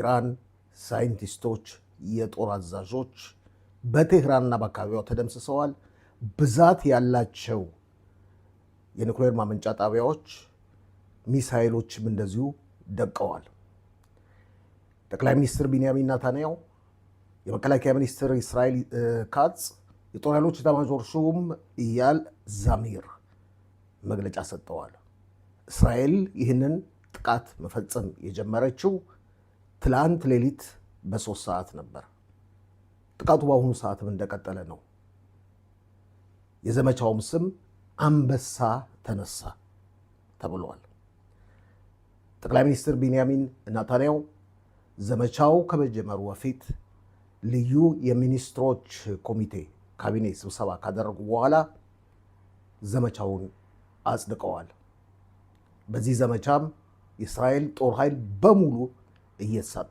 የኢራን ሳይንቲስቶች፣ የጦር አዛዦች በቴህራንና በአካባቢዋ ተደምስሰዋል። ብዛት ያላቸው የኒውክሌር ማመንጫ ጣቢያዎች፣ ሚሳይሎችም እንደዚሁ ደቀዋል። ጠቅላይ ሚኒስትር ቢንያሚን ኔታንያሁ፣ የመከላከያ ሚኒስትር እስራኤል ካትዝ፣ የጦር ኃይሎች ኤታማዦር ሹም ኢያል ዛሚር መግለጫ ሰጥተዋል። እስራኤል ይህንን ጥቃት መፈጸም የጀመረችው ትላንት ሌሊት በ3 ሰዓት ነበር። ጥቃቱ በአሁኑ ሰዓትም እንደቀጠለ ነው። የዘመቻውም ስም አንበሳ ተነሳ ተብሏል። ጠቅላይ ሚኒስትር ቢንያሚን ኔታንያሁ ዘመቻው ከመጀመሩ በፊት ልዩ የሚኒስትሮች ኮሚቴ ካቢኔ ስብሰባ ካደረጉ በኋላ ዘመቻውን አጽድቀዋል። በዚህ ዘመቻም የእስራኤል ጦር ኃይል በሙሉ እየተሳተፈ